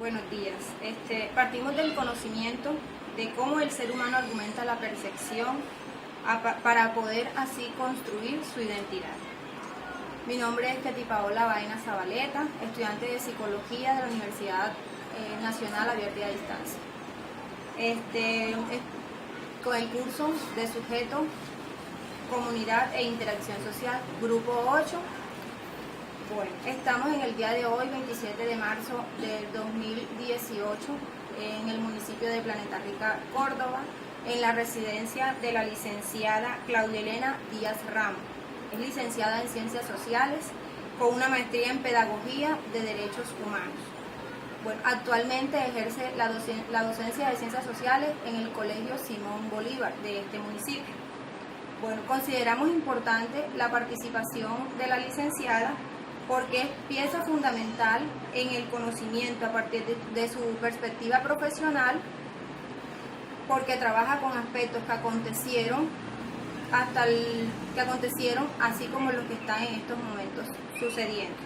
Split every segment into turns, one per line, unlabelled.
Buenos días. Partimos del conocimiento de cómo el ser humano argumenta la percepción para poder así construir su identidad. Mi nombre es Ketty Paola Baena Zabaleta, estudiante de Psicología de la Universidad Nacional Abierta y a Distancia. Con el curso de Sujeto, Comunidad e Interacción Social, Grupo 8. Bueno, estamos en el día de hoy, 27 de marzo del 2018, en el municipio de Planeta Rica, Córdoba, en la residencia de la licenciada Claudia Elena Díaz Ramos. Es licenciada en Ciencias Sociales con una maestría en Pedagogía de Derechos Humanos. Bueno, actualmente ejerce la docencia de Ciencias Sociales en el Colegio Simón Bolívar de este municipio. Bueno, consideramos importante la participación de la licenciada porque es pieza fundamental en el conocimiento a partir de su perspectiva profesional, porque trabaja con aspectos que acontecieron, así como los que están en estos momentos sucediendo.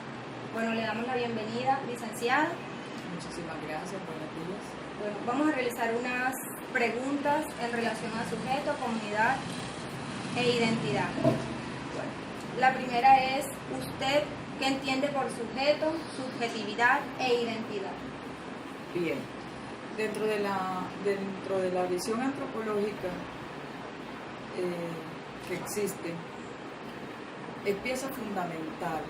Bueno, le damos la bienvenida, licenciada.
Muchísimas gracias, buenos días.
Bueno, vamos a realizar unas preguntas en relación a sujeto, comunidad e identidad. Bueno, la primera es, ¿usted qué entiende por sujeto, subjetividad e identidad?
Bien, dentro de la visión antropológica que existe, es pieza fundamental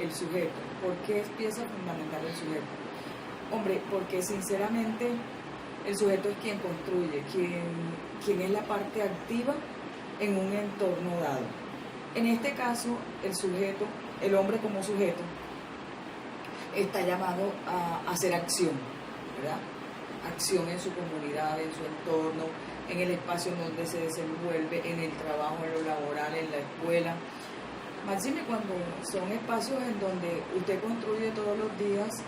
el sujeto. ¿Por qué es pieza fundamental el sujeto? Hombre, porque sinceramente el sujeto es quien construye, quien es la parte activa en un entorno dado. En este caso, el sujeto, el hombre como sujeto, está llamado a hacer acción, ¿verdad? Acción en su comunidad, en su entorno, en el espacio en donde se desenvuelve, en el trabajo, en lo laboral, en la escuela. Máxime cuando son espacios en donde usted construye todos los días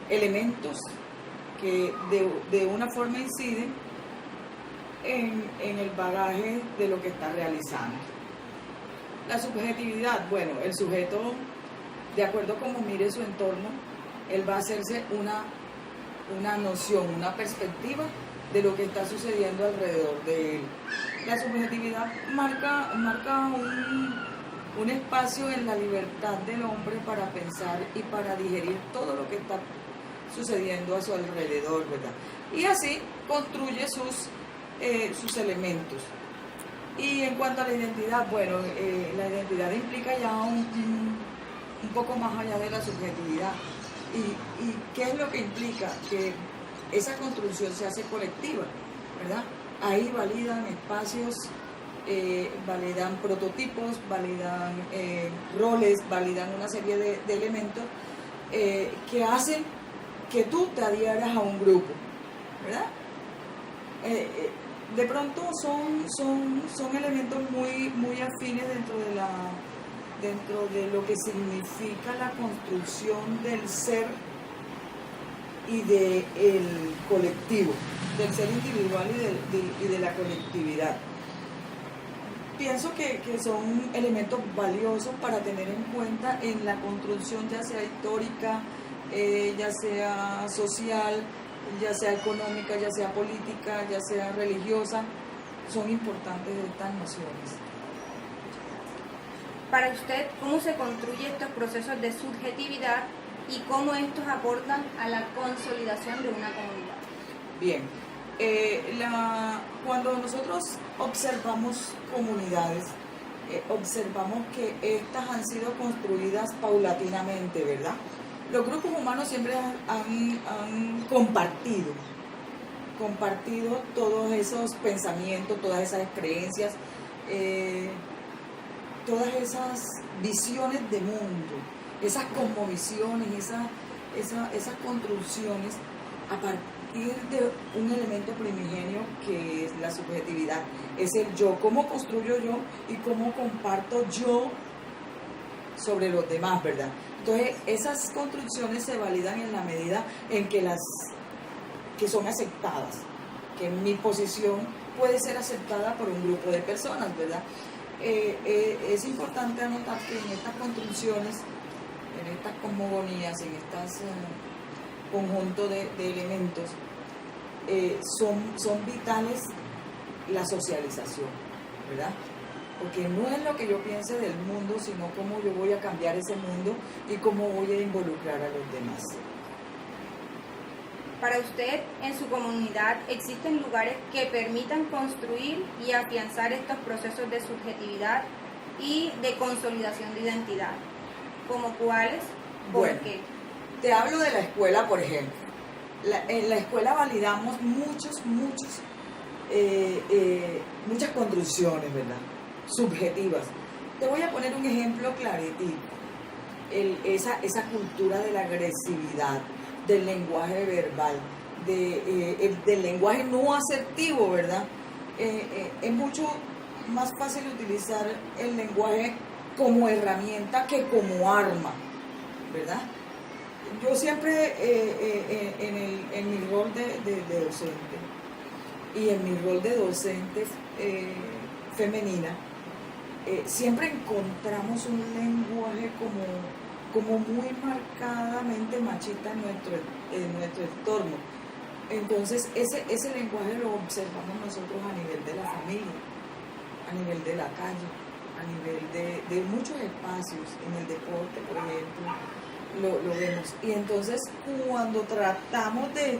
elementos que de una forma inciden en el bagaje de lo que está realizando. La subjetividad, bueno, el sujeto, de acuerdo a cómo mire su entorno, él va a hacerse una noción, una perspectiva de lo que está sucediendo alrededor de él. La subjetividad marca un espacio en la libertad del hombre para pensar y para digerir todo lo que está sucediendo a su alrededor, ¿verdad? Y así construye sus elementos. Y en cuanto a la identidad, bueno, la identidad implica ya un poco más allá de la subjetividad. ¿Y qué es lo que implica? Que esa construcción se hace colectiva, ¿verdad? Ahí validan espacios, validan prototipos, validan roles, validan una serie de elementos que hacen que tú te adhieras a un grupo, ¿verdad? De pronto son elementos muy afines dentro de lo que significa la construcción del ser y del colectivo, del ser individual y de la colectividad. Pienso que son elementos valiosos para tener en cuenta en la construcción, ya sea histórica, ya sea social, ya sea económica, ya sea política, ya sea religiosa. Son importantes estas nociones.
Para usted, ¿cómo se construyen estos procesos de subjetividad y cómo estos aportan a la consolidación de una comunidad?
Bien, cuando nosotros observamos comunidades, observamos que estas han sido construidas paulatinamente, ¿verdad? Los grupos humanos siempre han compartido todos esos pensamientos, todas esas creencias, todas esas visiones de mundo, esas cosmovisiones, esas construcciones a partir de un elemento primigenio que es la subjetividad, es el yo, cómo construyo yo y cómo comparto yo sobre los demás, ¿verdad? Entonces, esas construcciones se validan en la medida en que son aceptadas, que mi posición puede ser aceptada por un grupo de personas, ¿verdad? Es importante anotar que en estas construcciones, en estas cosmogonías, en estas conjunto de elementos, son vitales la socialización, ¿verdad? Porque no es lo que yo piense del mundo, sino cómo yo voy a cambiar ese mundo y cómo voy a involucrar a los demás.
Para usted, en su comunidad, ¿existen lugares que permitan construir y afianzar estos procesos de subjetividad y de consolidación de identidad? ¿Como cuáles? ¿Por qué?
Te hablo de la escuela, por ejemplo. En la escuela validamos muchas construcciones, ¿verdad? Subjetivas. Te voy a poner un ejemplo clarito. Esa cultura de la agresividad, del lenguaje verbal, del lenguaje no asertivo, ¿verdad? Es mucho más fácil utilizar el lenguaje como herramienta que como arma, ¿verdad? Yo siempre en mi rol de docente y en mi rol de docente femenina, siempre encontramos un lenguaje como muy marcadamente machista en nuestro entorno. Entonces ese lenguaje lo observamos nosotros a nivel de la familia, a nivel de la calle, a nivel de muchos espacios, en el deporte, por ejemplo, lo vemos. Y entonces cuando tratamos de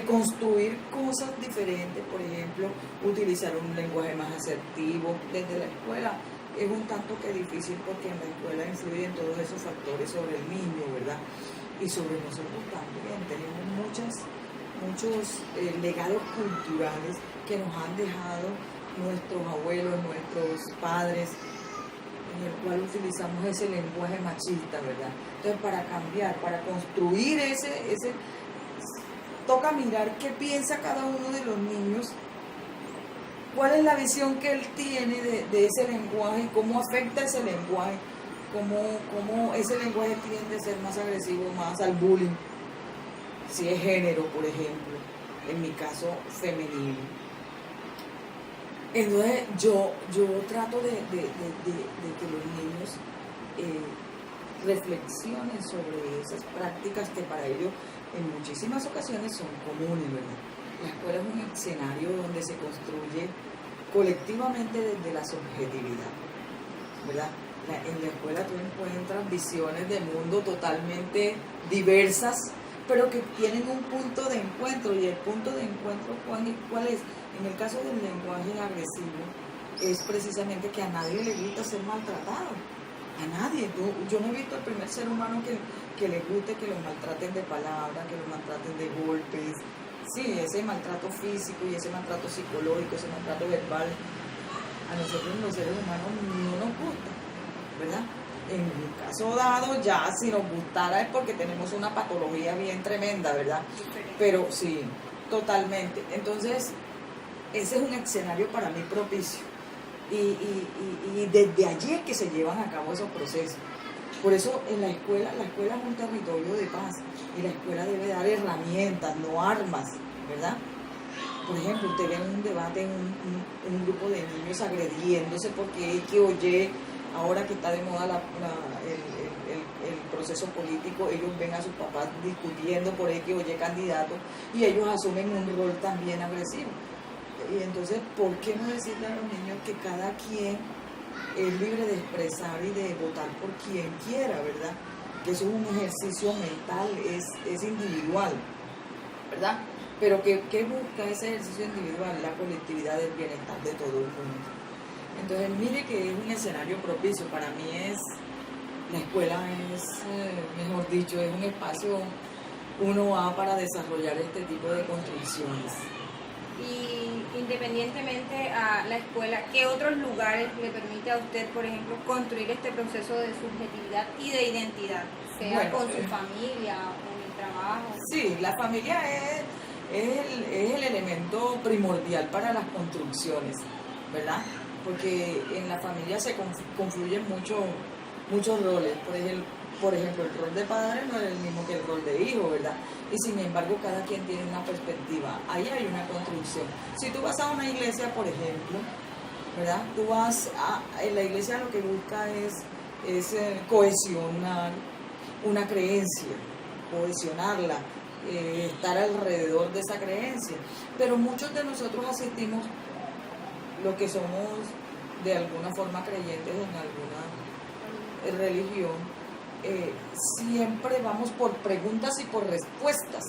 construir cosas diferentes, por ejemplo, utilizar un lenguaje más asertivo desde la escuela, es un tanto que difícil porque en la escuela influyen todos esos factores sobre el niño, ¿verdad? Y sobre nosotros también. Tenemos muchos legados culturales que nos han dejado nuestros abuelos, nuestros padres, en el cual utilizamos ese lenguaje machista, ¿verdad? Entonces, para cambiar, para construir ese toca mirar qué piensa cada uno de los niños, cuál es la visión que él tiene de ese lenguaje, cómo afecta ese lenguaje, cómo ese lenguaje tiende a ser más agresivo, más al bullying, si es género, por ejemplo, en mi caso femenino. Entonces yo trato de que los niños reflexionen sobre esas prácticas que para ellos en muchísimas ocasiones son comunes, ¿verdad? La escuela es un escenario donde se construye colectivamente desde la subjetividad, ¿verdad? En la escuela tú encuentras visiones del mundo totalmente diversas, pero que tienen un punto de encuentro, y el punto de encuentro, ¿cuál es? En el caso del lenguaje agresivo, es precisamente que a nadie le gusta ser maltratado. A nadie. Yo no he visto el primer ser humano que le guste que lo maltraten de palabras, que lo maltraten de golpes. Sí, ese maltrato físico y ese maltrato psicológico, ese maltrato verbal, a nosotros los seres humanos no nos gusta, ¿verdad? En un caso dado, ya si nos gustara es porque tenemos una patología bien tremenda, ¿verdad? Pero sí, totalmente. Entonces, ese es un escenario para mí propicio. Y desde allí es que se llevan a cabo esos procesos. Por eso la escuela es un territorio de paz, y la escuela debe dar herramientas, no armas, ¿verdad? Por ejemplo, usted ve en un debate un grupo de niños agrediéndose porque X o Y, ahora que está de moda el proceso político, ellos ven a sus papás discutiendo por X o Y candidatos y ellos asumen un rol también agresivo. Y entonces, ¿por qué no decirle a los niños que cada quien es libre de expresar y de votar por quien quiera, ¿verdad? Que eso es un ejercicio mental, es individual, ¿verdad? Pero ¿qué busca ese ejercicio individual? La colectividad del bienestar de todo el mundo. Entonces, mire que es un escenario propicio. Para mí la escuela es, mejor dicho, es un espacio, uno va para desarrollar este tipo de construcciones.
Y independientemente a la escuela, ¿qué otros lugares le permite a usted, por ejemplo, construir este proceso de subjetividad y de identidad? Sea con su familia o en el trabajo.
Sí, la familia es el elemento primordial para las construcciones, ¿verdad? Porque en la familia se confluyen muchos roles. Por ejemplo, el rol de padre no es el mismo que el rol de hijo, ¿verdad? Y sin embargo, cada quien tiene una perspectiva. Ahí hay una construcción. Si tú vas a una iglesia, por ejemplo, ¿verdad? En la iglesia lo que busca es cohesionar una creencia, cohesionarla, estar alrededor de esa creencia. Pero muchos de nosotros asistimos, los que somos de alguna forma creyentes en alguna religión, siempre vamos por preguntas y por respuestas,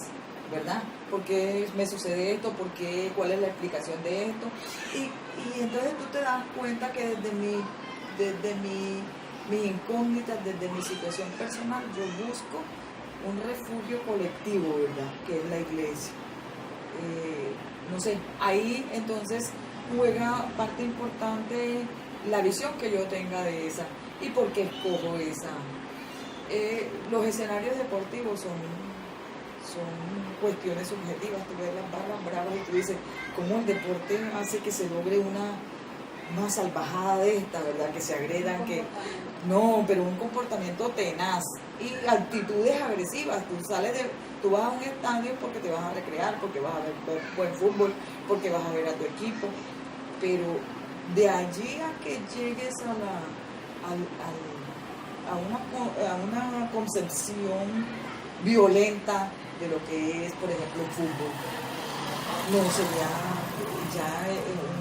¿verdad? ¿Por qué me sucede esto? ¿Por qué? ¿Cuál es la explicación de esto? Y entonces tú te das cuenta que desde mis incógnitas, desde mi situación personal, yo busco un refugio colectivo, ¿verdad? Que es la iglesia. No sé, ahí entonces juega parte importante la visión que yo tenga de esa y por qué escojo esa. Los escenarios deportivos son cuestiones subjetivas. Tú ves las barras bravas y tú dices, ¿cómo el deporte hace que se logre una salvajada de esta, ¿verdad? Que se agredan, que... No, pero un comportamiento tenaz y actitudes agresivas. Tú vas a un estadio porque te vas a recrear, porque vas a ver buen fútbol, porque vas a ver a tu equipo, pero de allí a que llegues a una concepción violenta de lo que es, por ejemplo, el fútbol, no, sería ya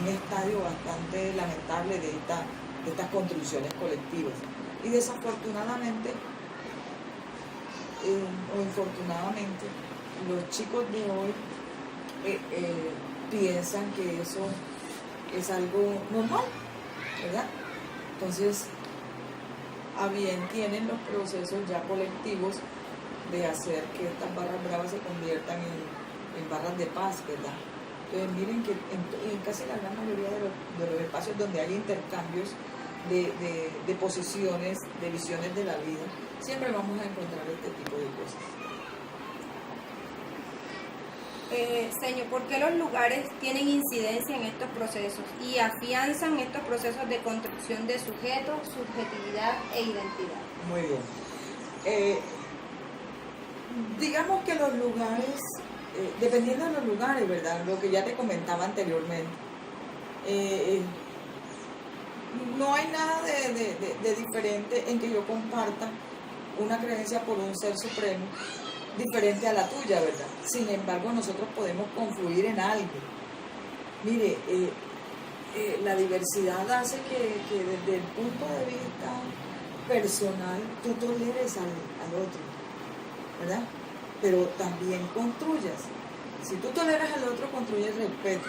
un estadio bastante lamentable de estas construcciones colectivas. Y desafortunadamente, o infortunadamente, los chicos de hoy piensan que eso es algo normal, ¿verdad? Entonces, a bien tienen los procesos ya colectivos de hacer que estas barras bravas se conviertan en barras de paz, ¿verdad? Entonces miren que en casi la gran mayoría de los espacios donde hay intercambios de posiciones, de visiones de la vida, siempre vamos a encontrar este tipo de cosas.
Señor, ¿por qué los lugares tienen incidencia en estos procesos y afianzan estos procesos de construcción de sujeto, subjetividad e identidad?
Muy bien. Digamos que los lugares, dependiendo de los lugares, ¿verdad? Lo que ya te comentaba anteriormente, no hay nada de diferente en que yo comparta una creencia por un ser supremo diferente a la tuya, ¿verdad? Sin embargo, nosotros podemos confluir en algo. Mire, la diversidad hace que desde el punto de vista personal tú toleres al otro, ¿verdad? Pero también construyas. Si tú toleras al otro, construyes respeto,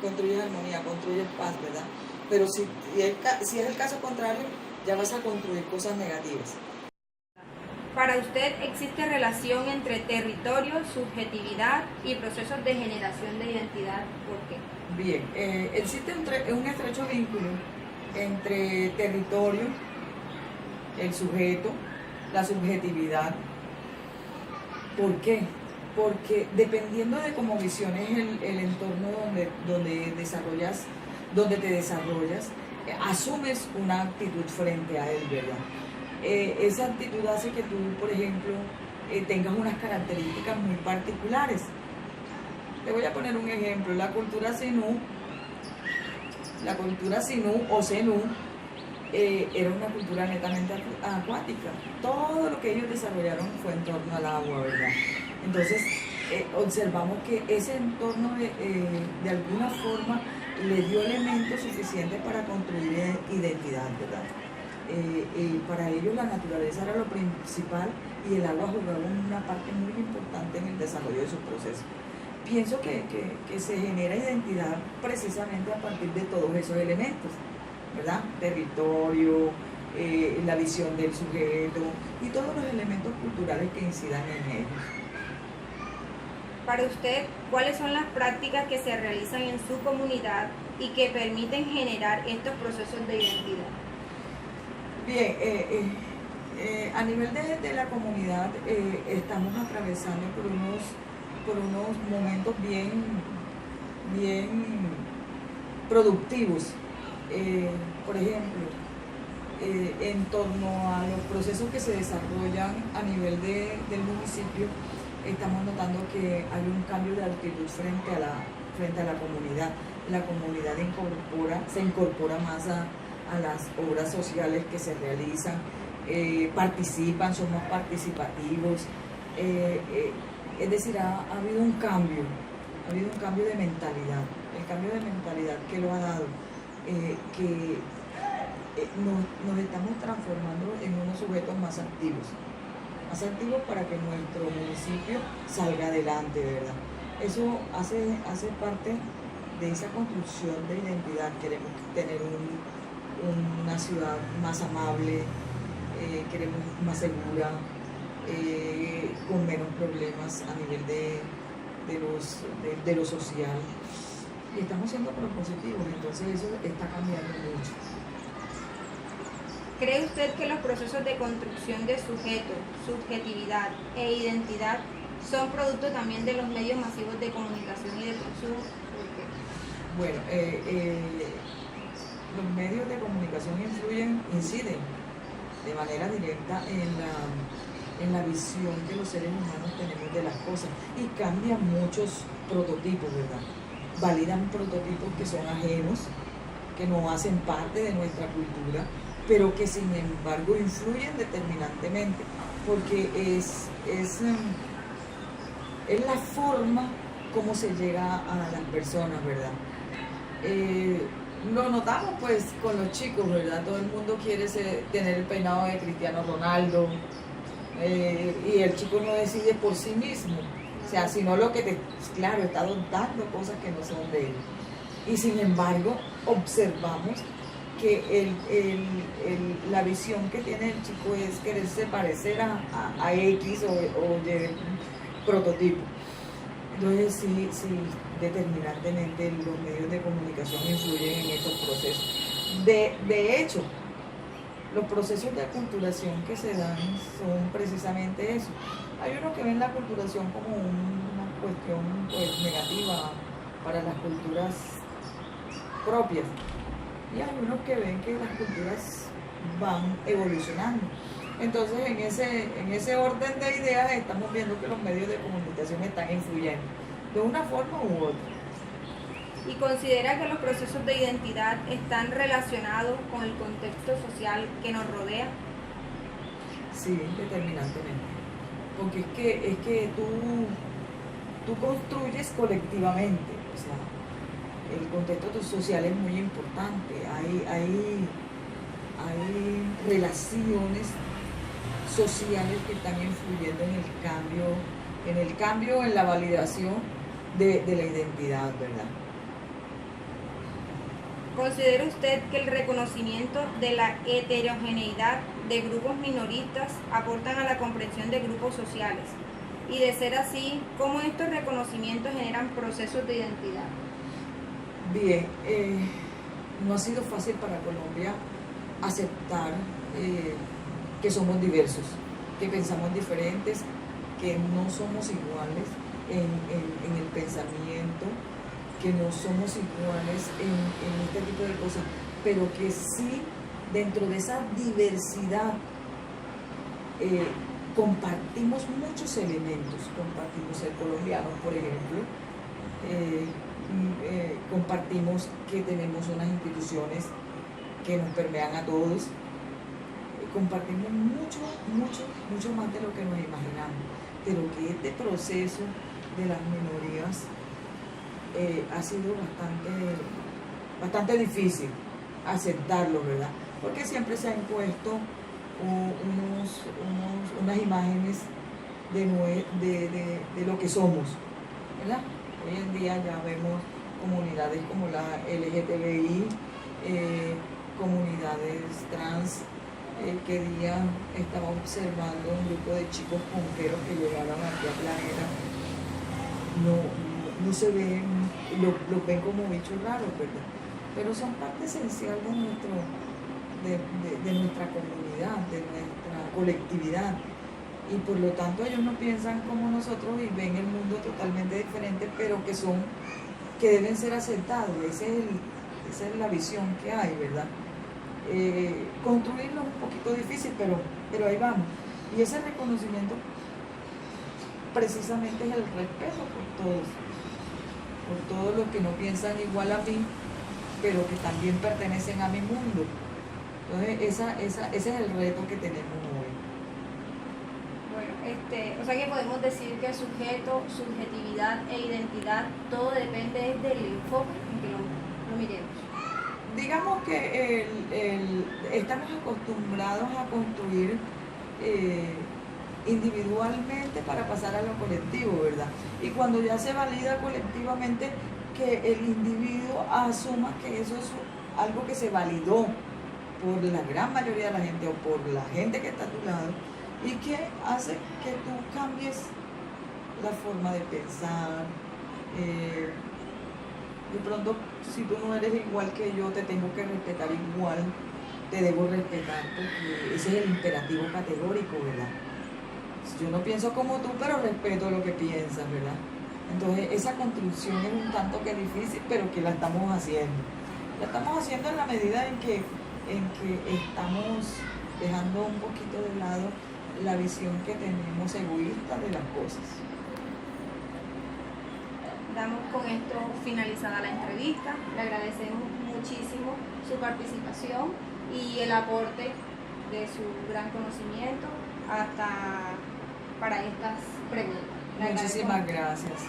construyes armonía, construyes paz, ¿verdad? Pero si es el caso contrario, ya vas a construir cosas negativas.
Para usted, ¿existe relación entre territorio, subjetividad y procesos de generación de identidad? ¿Por qué?
Bien, existe un estrecho vínculo entre territorio, el sujeto, la subjetividad. ¿Por qué? Porque dependiendo de cómo visiones el entorno donde te desarrollas, asumes una actitud frente a él, ¿verdad? Esa actitud hace que tú, por ejemplo, tengas unas características muy particulares. Te voy a poner un ejemplo. La cultura Zenú o Zenú era una cultura netamente acuática. Todo lo que ellos desarrollaron fue en torno al agua, ¿verdad? Entonces, observamos que ese entorno de alguna forma le dio elementos suficientes para construir identidad, ¿verdad? Para ellos la naturaleza era lo principal y el agua jugaba una parte muy importante en el desarrollo de sus procesos. Pienso que se genera identidad precisamente a partir de todos esos elementos, ¿verdad? Territorio, la visión del sujeto y todos los elementos culturales que incidan en ellos.
Para usted, ¿cuáles son las prácticas que se realizan en su comunidad y que permiten generar estos procesos de identidad?
Bien, a nivel de la comunidad estamos atravesando por unos momentos bien productivos. Por ejemplo, en torno a los procesos que se desarrollan a nivel del municipio, estamos notando que hay un cambio de actitud frente a la comunidad. La comunidad se incorpora más a las obras sociales que se realizan, participan, son más participativos, Es decir, ha habido un cambio, de mentalidad. El cambio de mentalidad que lo ha dado, que nos estamos transformando en unos sujetos más activos para que nuestro municipio salga adelante, ¿verdad? Eso hace parte de esa construcción de identidad. Queremos tener una ciudad más amable, queremos más segura, con menos problemas a nivel de lo social. Y estamos siendo propositivos, entonces eso está cambiando mucho.
¿Cree usted que los procesos de construcción de sujeto, subjetividad e identidad son producto también de los medios masivos de comunicación y de consumo?
Bueno, los medios de comunicación inciden de manera directa en la visión que los seres humanos tenemos de las cosas y cambian muchos prototipos, ¿verdad? Validan prototipos que son ajenos, que no hacen parte de nuestra cultura, pero que sin embargo influyen determinantemente, porque es la forma como se llega a las personas, ¿verdad? Lo notamos pues con los chicos, ¿verdad? Todo el mundo quiere tener el peinado de Cristiano Ronaldo, y el chico no decide por sí mismo, o sea, sino lo que claro, está dando cosas que no son de él. Y sin embargo, observamos que la visión que tiene el chico es quererse parecer a X o Y prototipo. Entonces sí, determinantemente los medios de comunicación influyen en estos procesos. De hecho, los procesos de aculturación que se dan son precisamente eso. Hay unos que ven la aculturación como una cuestión pues, negativa para las culturas propias, y hay unos que ven que las culturas van evolucionando. Entonces, en ese orden de ideas estamos viendo que los medios de comunicación están influyendo de una forma u otra.
¿Y considera que los procesos de identidad están relacionados con el contexto social que nos rodea?
Sí, determinantemente. Porque es que tú construyes colectivamente, o sea, el contexto social es muy importante. Hay relaciones sociales que están influyendo en la validación de la identidad, ¿verdad?
¿Considera usted que el reconocimiento de la heterogeneidad de grupos minoristas aportan a la comprensión de grupos sociales? Y de ser así, ¿cómo estos reconocimientos generan procesos de identidad?
Bien, no ha sido fácil para Colombia aceptar que somos diversos, que pensamos diferentes, que no somos iguales en el pensamiento, que no somos iguales en este tipo de cosas, pero que sí, dentro de esa diversidad, compartimos muchos elementos. Compartimos el colombiano, por ejemplo, compartimos que tenemos unas instituciones que nos permean a todos, compartimos mucho más de lo que nos imaginamos, pero que este proceso de las minorías ha sido bastante difícil aceptarlo, ¿verdad? Porque siempre se han impuesto unas imágenes de lo que somos, ¿verdad? Hoy en día ya vemos comunidades como la LGTBI, comunidades trans. Que día estaba observando un grupo de chicos punqueros que llegaron aquí a Planeta. No se ven, los ven como bichos raros, ¿verdad? Pero son parte esencial de nuestra comunidad, de nuestra colectividad. Y por lo tanto ellos no piensan como nosotros y ven el mundo totalmente diferente, pero que deben ser aceptados. Esa es la visión que hay, ¿verdad? Construirlo es un poquito difícil, pero ahí vamos. Y ese reconocimiento precisamente es el respeto por todos los que no piensan igual a mí, pero que también pertenecen a mi mundo. Entonces ese es el reto que tenemos hoy.
Bueno, O sea que podemos decir que el sujeto, subjetividad e identidad, todo depende del enfoque en que lo miremos.
Digamos que estamos acostumbrados a construir individualmente para pasar a lo colectivo, ¿verdad? Y cuando ya se valida colectivamente, que el individuo asuma que eso es algo que se validó por la gran mayoría de la gente o por la gente que está a tu lado y que hace que tú cambies la forma de pensar. De pronto, si tú no eres igual que yo, te tengo que respetar igual, te debo respetar, porque ese es el imperativo categórico, ¿verdad? Yo no pienso como tú, pero respeto lo que piensas, ¿verdad? Entonces, esa construcción es un tanto que difícil, pero que la estamos haciendo. La estamos haciendo en la medida en que estamos dejando un poquito de lado la visión que tenemos egoísta de las cosas.
Damos con esto finalizada la entrevista. Le agradecemos muchísimo su participación y el aporte de su gran conocimiento para estas preguntas.
Muchísimas gracias.